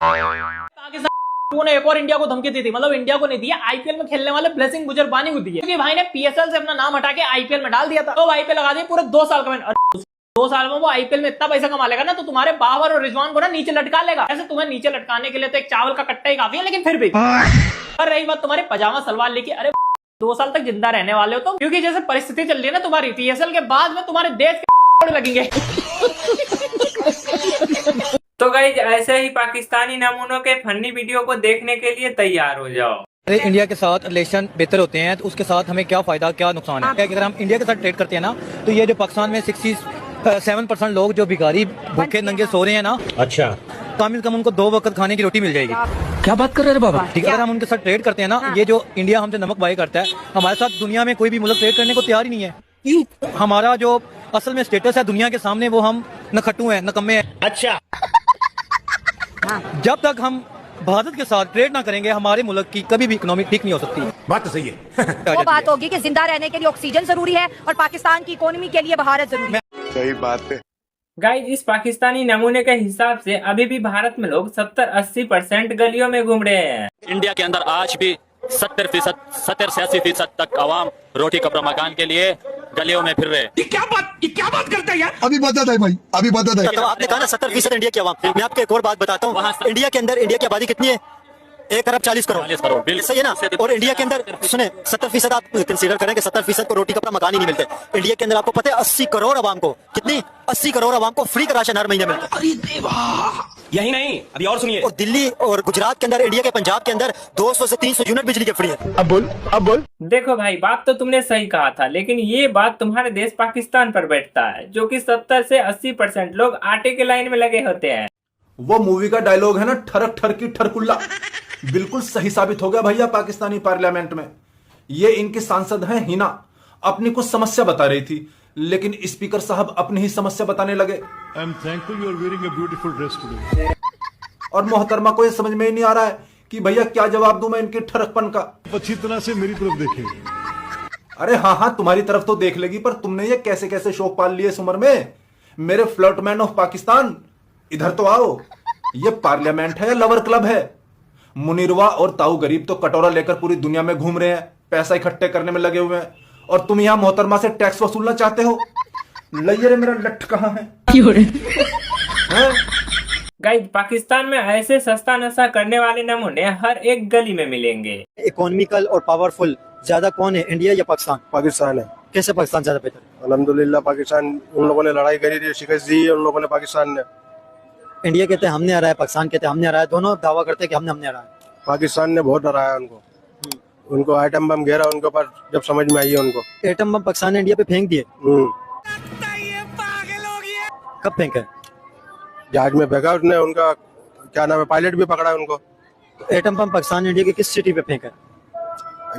पाकिस्तान ने एक और इंडिया को धमकी दी थी, मतलब इंडिया को नहीं दिया, आईपीएल में खेलने वाले ब्लेसिंग गुजरबानी को दी है, क्योंकि भाई ने पीएसएल से अपना नाम हटा के आईपीएल में डाल दिया था। तो आईपीएल लगा दिया पूरे 2 साल का मैंने। 2 साल में वो आईपीएल में इतना पैसा कमा लेगा ना, तो तुम्हारे बाबर और रिजवान को ना नीचे लटका लेगा। ऐसे तुम्हें नीचे लटकाने के लिए तो एक चावल का कट्टा ही काफी है, लेकिन फिर भी। और रही बात तुम्हारे पजामा सलवार लेके, अरे 2 साल तक जिंदा रहने वाले हो तुम, क्योंकि जैसे परिस्थिति चल रही है ना तुम्हारी, पीएसएल के बाद में तुम्हारे देश के लगेंगे। तो गाइस ऐसे ही पाकिस्तानी नमूनों के फनी वीडियो को देखने के लिए तैयार हो जाओ। अरे इंडिया के साथ रिलेशन बेहतर होते हैं तो उसके साथ हमें क्या फायदा क्या नुकसान है? अगर हम इंडिया के साथ ट्रेड करते हैं ना, तो ये जो पाकिस्तान में 67% लोग जो भिखारी भूखे नंगे सो रहे हैं ना, अच्छा, कम कम उनको 2 वक्त खाने की रोटी मिल जाएगी। क्या बात कर रहे हैं बाबा? ठीक है, अगर हम उनके साथ ट्रेड करते हैं ना, ये जो इंडिया हमसे नमक बाई करता है, हमारे साथ दुनिया में कोई भी मुल्क ट्रेड करने को तैयार ही नहीं है। क्यों? हमारा जो असल में स्टेटस है दुनिया के सामने, वो हम नखट्टू हैं, नकम्मे हैं। अच्छा, जब तक हम भारत के साथ ट्रेड ना करेंगे, हमारे मुल्क की कभी भी इकोनॉमी ठीक नहीं हो सकती। बात तो सही है। वो बात होगी कि जिंदा रहने के लिए ऑक्सीजन जरूरी है और पाकिस्तान की इकोनॉमी के लिए भारत जरूरी है। सही बात है। गाइस इस पाकिस्तानी नमूने के हिसाब से अभी भी भारत में लोग 70-80% गलियों में घूम रहे हैं। इंडिया के अंदर आज भी 70% 70-80% तक आवाम रोटी कपड़ा मकान के लिए गलियों में फिर रहे। ये क्या बात करता है यार? अभी बता है भाई, अभी बता है। तो आपने कहा ना 70% इंडिया की आवाम, मैं आपको एक और बात बताता हूँ। इंडिया के अंदर इंडिया की आबादी कितनी है? 1 अरब 40 करोड़। बिल सही है ना? और इंडिया के अंदर सुने 70% आप कंसीडर करें कि 70% को रोटी कपड़ा मकान ही नहीं मिलते। इंडिया के अंदर आपको पता है 80 करोड़ आवाम को, कितनी 80 करोड़ आवाम को फ्री का राशन हर महीने मिलता है। अरे देवा, यही नहीं, अभी और सुनिए। और दिल्ली और गुजरात के अंदर, इंडिया के पंजाब के अंदर 200 से 300 यूनिट बिजली के फ्री है। अब बोल। देखो भाई, बात तो तुमने सही कहा था, लेकिन ये बात तुम्हारे देश पाकिस्तान पर बैठता है, जो कि 70 से 80% लोग आटे के लाइन में लगे होते हैं। वो मूवी का डायलॉग है ना, ठरक ठरकी ठरकुल्ला, बिल्कुल सही साबित हो गया भैया पाकिस्तानी पार्लियामेंट में। ये इनके सांसद हैं हिना, अपनी कुछ समस्या बता रही थी, लेकिन स्पीकर साहब अपनी ही समस्या बताने लगे। I am thankful you are wearing a beautiful dress today. और मोहतरमा को ये समझ में ही नहीं आ रहा है कि भैया क्या जवाब दूं मैं इनके ठरकपन का। अच्छी तरह से मेरी तरफ देखें। अरे हाँ, तुम्हारी तरफ तो देख लेगी, पर तुमने ये कैसे कैसे शौक पाल लिए इस उम्र में? मेरे फ्लर्टमैन ऑफ पाकिस्तान, इधर तो आओ। ये पार्लियामेंट है या लवर क्लब है? मुनीरवा और ताऊ गरीब तो कटोरा लेकर पूरी दुनिया में घूम रहे हैं, पैसा इकट्ठे करने में लगे हुए हैं, और तुम यहाँ मोहतरमा से टैक्स वसूलना चाहते हो। लइये मेरा लठ कहाँ है? गाइस पाकिस्तान में ऐसे सस्ता नशा करने वाले नमूने हर एक गली में मिलेंगे। इकोनॉमिकल और पावरफुल ज्यादा कौन है, इंडिया या पाकिस्तान? पाकिस्तान है। कैसे पाकिस्तान ज्यादा बेहतर है? अल्हम्दुलिल्लाह पाकिस्तान, उन लोगों ने लड़ाई करी थी, शिकस्त दी उन लोगों ने, पाकिस्तान ने। इंडिया कहते हैं हमने हराया है, पाकिस्तान कहते हैं हमने हराया है, दोनों दावा करते हैं कि हमने हराया है। पाकिस्तान ने बहुत डराया उनको आइटम बम घेरा उनके ऊपर, जब समझ में आई है उनको। एटम बम पाकिस्तान ने इंडिया पे फेंक दिए। कब फेंका? जहाज में फेंका उसने, उनका क्या नाम है, पायलट भी पकड़ा है उनको। एटम बम पाकिस्तान ने इंडिया की किस सिटी पे फेंका?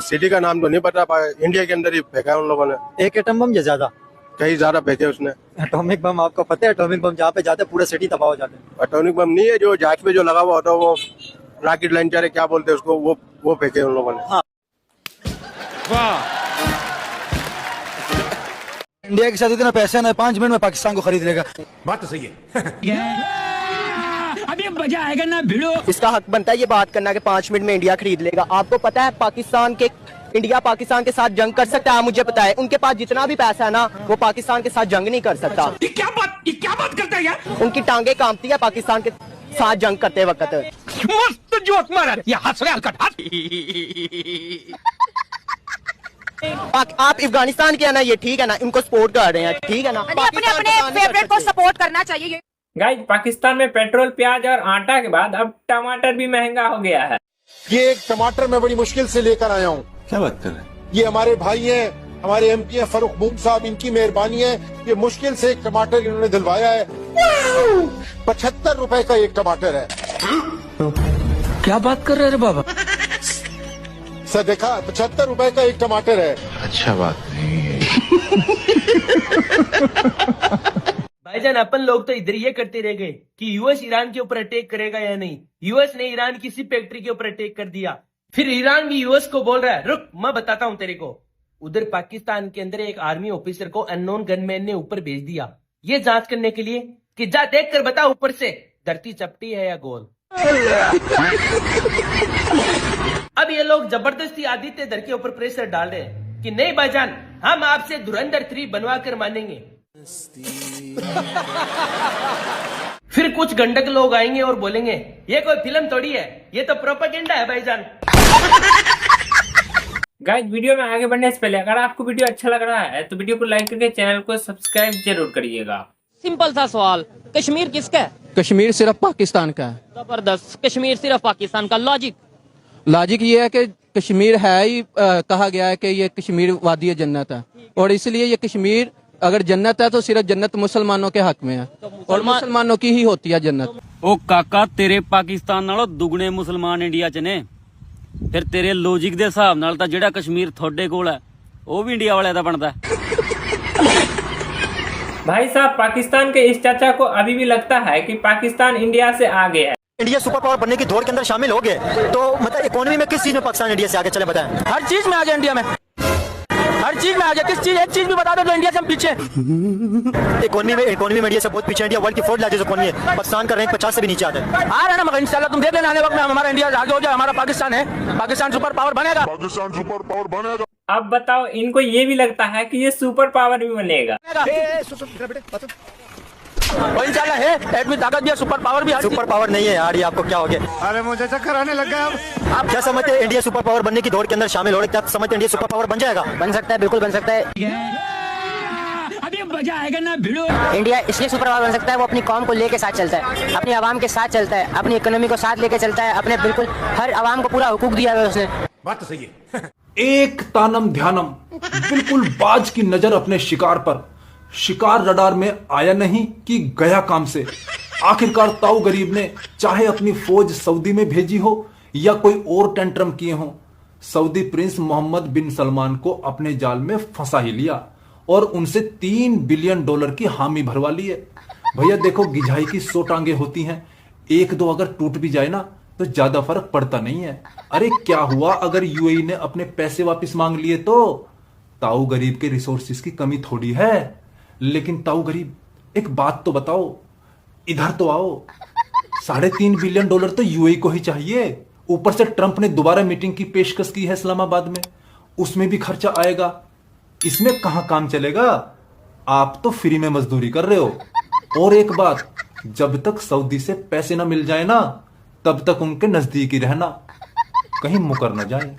सिटी का नाम तो नहीं पता, इंडिया के अंदर ही फेंका है उन लोगों ने। एक एटम बम या ज्यादा? कहीं ज्यादा फेंके उसने। एटॉमिक बम आपको पता है? एटॉमिक बम जहाँ पे जाते पूरा सिटी तबाह हो जाते हैं। एटॉमिक बम नहीं है, जो जहाज पे जो लगा हुआ होता है, वो रॉकेट लॉन्चर क्या बोलते हैं उसको, वो फेंके उन लोगों ने। हाँ। इंडिया के साथ इतना पैसा ना, 5 मिनट में पाकिस्तान को खरीद लेगा। बात तो सही है। अभी मजा आएगा ना भिड़ो। इसका हक बनता है ये बात करना कि 5 मिनट में इंडिया खरीद लेगा। आपको पता है इंडिया पाकिस्तान के साथ जंग कर सकता है? मुझे पता है, उनके पास जितना भी पैसा है ना, वो पाकिस्तान के साथ जंग नहीं कर सकता। ये क्या बात करता है यार? उनकी टांगे कांपती है पाकिस्तान के साथ जंग करते वक्त। मस्त जोक मारा, ये हंस रहे हल्का। आप अफगानिस्तान के है ना, ये ठीक है ना, इनको सपोर्ट कर रहे हैं, ठीक है ना? अपने अपने फेवरेट को सपोर्ट करना चाहिए। गाइस पाकिस्तान में पेट्रोल, प्याज और आटा के बाद अब टमाटर भी महंगा हो गया है। ये एक टमाटर मैं बड़ी मुश्किल से लेकर आया हूँ। क्या बात कर रहे हैं? ये हमारे भाई हैं, हमारे एमपी हैं फरूख बूम साहब, इनकी मेहरबानी है। ये मुश्किल से एक टमाटर इन्होंने दिलवाया है। 75 रुपए का एक टमाटर है। क्या बात कर रहे हैं बाबा? सर देखा, 75 रुपए का एक टमाटर है। अच्छा बात नहीं है। भाईजान अपन लोग तो इधर ये करते रह गए कि यूएस ईरान के ऊपर अटैक करेगा या नहीं। यूएस ने ईरान की सी फैक्ट्री के ऊपर अटैक कर दिया, फिर ईरान भी यूएस को बोल रहा है रुक मैं बताता हूं तेरे को। उधर पाकिस्तान के अंदर एक आर्मी ऑफिसर को अननोन गनमैन ने ऊपर भेज दिया ये जांच करने के लिए कि जा देख कर बता ऊपर से धरती चपटी है या गोल। अब ये लोग जबरदस्ती आदित्य धर के ऊपर प्रेशर डाल रहे हैं कि नहीं भाईजान, हम आपसे धुरंधर 3 बनवा कर मानेंगे। फिर कुछ गंडक लोग आएंगे और बोलेंगे ये कोई फिल्म थोड़ी है, ये तो प्रोपेगेंडा है भाईजान। गाइस, वीडियो में आगे बढ़ने से पहले अगर आपको वीडियो अच्छा लग रहा है तो वीडियो को लाइक करके चैनल को सब्सक्राइब जरूर करिएगा। सिंपल सा सवाल, कश्मीर किसका है? कश्मीर सिर्फ पाकिस्तान का है। जबरदस्त, कश्मीर सिर्फ पाकिस्तान का। लॉजिक ये है कि कश्मीर है ही कहा गया है कि ये कश्मीर वादी जन्नत है, और इसलिए ये कश्मीर अगर जन्नत है तो सिर्फ जन्नत मुसलमानों के हक में है, और मुसलमानों की ही होती है जन्नत। ओ काका, तेरे पाकिस्तान नालों दुगने मुसलमान इंडिया च ने, फिर तेरे लॉजिक दे हिसाब नाल तां जेड़ा कश्मीर थोड़े कोल है वो भी इंडिया वाले दा बनदा है। भाई साहब, पाकिस्तान के इस चाचा को अभी भी लगता है कि पाकिस्तान इंडिया से आगे है। इंडिया सुपर पावर बनने की दौड़ के अंदर शामिल हो गए तो मतलब इकोनॉमी में किस चीज में पाकिस्तान इंडिया से आगे चले बताएं? हर चीज में आ जाए इंडिया में, हर चीज में आ जाए। किस चीज, एक चीज भी बता दो तो इंडिया से हम पीछे। इकोनॉमी में इंडिया से बहुत पीछे। इंडिया वर्ल्ड की 4th लार्जेस्ट इकोनॉमी है, पाकिस्तान का रैंक 50 से भी नीचे आता है। आ रहा है ना, मगर इंशाल्लाह तुम देख लेना आने वक्त में हमारा इंडिया आगे हो जाए, हमारा पाकिस्तान है, पाकिस्तान सुपर पावर बनेगा। पाकिस्तान सुपर पावर बनेगा। अब बताओ, इनको ये भी लगता है कि ये सुपर पावर भी बनेगा। इंशाल्लाह है, एटमी ताकत भी है, सुपर पावर भी है। सुपर पावर नहीं है यार, ये आपको क्या हो गया? अरे मुझे चक्कर आने लग गया। अब आप क्या समझते हैं? इंडिया सुपर पावर बनने की दौड़ के अंदर शामिल हो रहे, क्या समझते हैं इंडिया सुपर पावर बन जाएगा? बन सकता है, बिल्कुल बन सकता है। अभी मजा आएगा ना भिड़ो। इंडिया इसलिए सुपर पावर बन सकता है, वो अपनी कौम को लेके साथ चलता है, अपनी आवाम के साथ चलता है, अपनी इकोनॉमी को साथ लेके चलता है, अपने बिल्कुल हर आवाम को पूरा हुकूक दिया है उसने। बात तो सही है। एक तानम ध्यानम, बिल्कुल बाज की नजर अपने शिकार पर। शिकार रडार में आया नहीं कि गया काम से। आखिरकार ताऊ गरीब ने चाहे अपनी फौज सऊदी में भेजी हो या कोई और टेंट्रम किए हो, सऊदी प्रिंस मोहम्मद बिन सलमान को अपने जाल में फंसा ही लिया और उनसे $3 बिलियन की हामी भरवा ली है। भैया देखो, गिझाई की 100 टांगे होती हैं, 1-2 अगर टूट भी जाए ना तो ज्यादा फर्क पड़ता नहीं है। अरे क्या हुआ अगर यूएई ने अपने पैसे वापस मांग लिए तो? ताऊ गरीब के रिसोर्सेज की कमी थोड़ी है। लेकिन ताऊ गरीब, एक बात तो बताओ, इधर तो आओ। $3.5 बिलियन तो यूएई को ही चाहिए। ऊपर से ट्रंप ने दोबारा मीटिंग की पेशकश की है इस्लामाबाद में, उसमें भी खर्चा आएगा। इसमें कहां काम चलेगा? आप तो फ्री में मजदूरी कर रहे हो। और एक बात, जब तक सऊदी से पैसे ना मिल जाए ना, तब तक उनके नजदीक ही रहना, कहीं मुकर न जाए।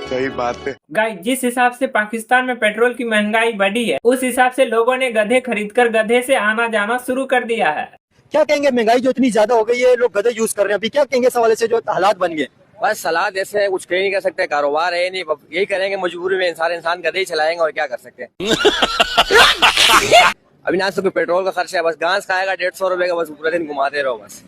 सही बात है। गाइस, जिस हिसाब से पाकिस्तान में पेट्रोल की महंगाई बढ़ी है, उस हिसाब से लोगों ने गधे खरीदकर गधे से आना जाना शुरू कर दिया है। क्या कहेंगे? महंगाई जो इतनी ज्यादा हो गई है, लोग गधे यूज कर रहे हैं, अभी क्या कहेंगे इस हवाले से जो हालात बन गए? बस सलाह जैसे है, कुछ कह नहीं कर सकते, कारोबार है नहीं, यही करेंगे मजबूरी में। इंसान गधे ही चलाएंगे और क्या कर सकते हैं। अभी ना तो कोई पेट्रोल का खर्चा है, बस घास खाएगा 150 रुपए का, बस पूरा दिन घुमाते रहो बस।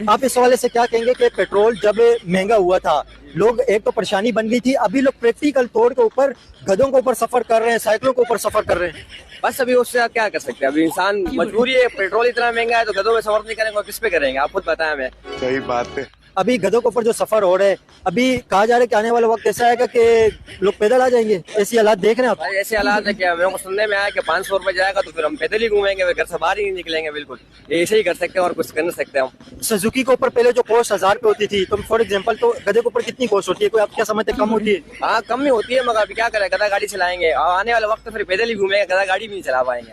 आप इस हवाले से क्या कहेंगे कि पेट्रोल जब महंगा हुआ था, लोग एक तो परेशानी बन गई थी, अभी लोग प्रैक्टिकल तौर के ऊपर गधों के ऊपर सफर कर रहे हैं, साइकिलों के ऊपर सफर कर रहे हैं। बस अभी उससे क्या कर सकते हैं? अभी इंसान मजबूरी है, पेट्रोल इतना महंगा है तो गधों में सफर नहीं करेंगे और किस पे करेंगे? आप खुद बताएं हमें। सही बात है। अभी गधों के ऊपर जो सफर हो रहे हैं, अभी कहा जा रहा है कि आने वाला वक्त ऐसा आएगा कि लोग पैदल आ जाएंगे। ऐसी हालात देख रहे हैं आप? ऐसे हालात है क्या? मेरे को सुनने में आया कि 500 रुपए जाएगा तो फिर हम पैदल ही घूमेंगे, घर से बाहर ही नहीं निकलेंगे। बिल्कुल ऐसे ही कर सकते हैं और कुछ कर नहीं सकते हम। सुजुकी के ऊपर पहले जो कॉस्ट 1000 पे होती थी, तो फॉर एग्जांपल तो गधे के ऊपर कितनी कॉस्ट होती है? कोई आप क्या समझते, कम होती है? हाँ, कम ही होती है, मगर अभी क्या करें, गधा गाड़ी चलाएंगे। आने वाले वक्त फिर पैदल ही घूमेंगे, गधा गाड़ी भी नहीं चला पाएंगे।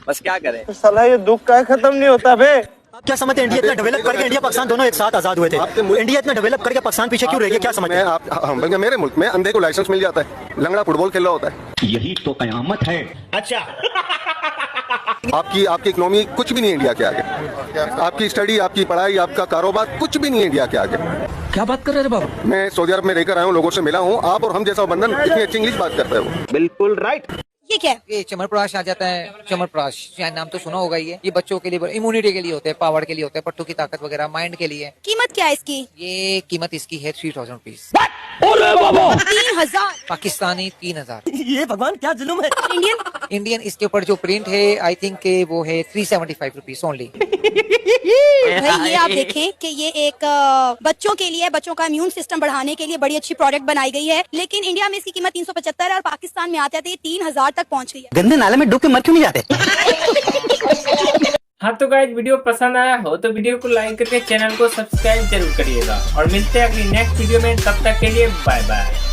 बस क्या करें? साला ये दुख का खत्म नहीं होता बे। क्या समझते हैं? इंडिया इतना डेवलप करके इंडिया पाकिस्तान दोनों एक साथ आजाद हुए थे, इंडिया इतना डेवलप करके पाकिस्तान पीछे क्यों रह गया? क्या समझते हैं? मेरे मुल्क में अंधे को लाइसेंस मिल जाता है, लंगड़ा फुटबॉल खेल रहा होता है। यही तो कयामत है। अच्छा, आपकी इकोनॉमी कुछ भी नहीं इंडिया के आगे। आपकी स्टडी, आपकी पढ़ाई, आपका कारोबार कुछ भी नहीं इंडिया के आगे। क्या बात कर रहे हैं बाबा? मैं सऊदी अरब में रहकर आया हूँ, लोगों से मिला हूँ। आप और हम जैसा बंधन इतनी अच्छी इंग्लिश बात करते हो। बिल्कुल राइट। ये क्या? ये चमरप्राश आ जाता है। चमरप्राश शायद नाम तो सुना होगा। ये बच्चों के लिए, इम्यूनिटी के लिए होते हैं, पावर के लिए होते हैं, पट्टों की ताकत वगैरह, माइंड के लिए। कीमत क्या है इसकी? ये कीमत इसकी है 3000 रुपीज। 3000 पाकिस्तानी 3000। ये भगवान क्या जुल्म है। इंडियन इसके ऊपर जो प्रिंट है, आई थिंक के वो है 375 रुपीज ओनली। भाई ये आप देखें कि ये एक बच्चों के लिए, बच्चों का इम्यून सिस्टम बढ़ाने के लिए बड़ी अच्छी प्रोडक्ट बनाई गई है, लेकिन इंडिया में इसकी कीमत 375 है और पाकिस्तान में आते आते 3000 तक पहुंच गई है। गंदे नाले में डूब के मर क्यों नहीं जाते? हाँ तो गाइस, वीडियो पसंद आया हो तो वीडियो को लाइक करके चैनल को सब्सक्राइब जरूर करिएगा और मिलते हैं अगली नेक्स्ट वीडियो में। तब तक के लिए बाय बाय।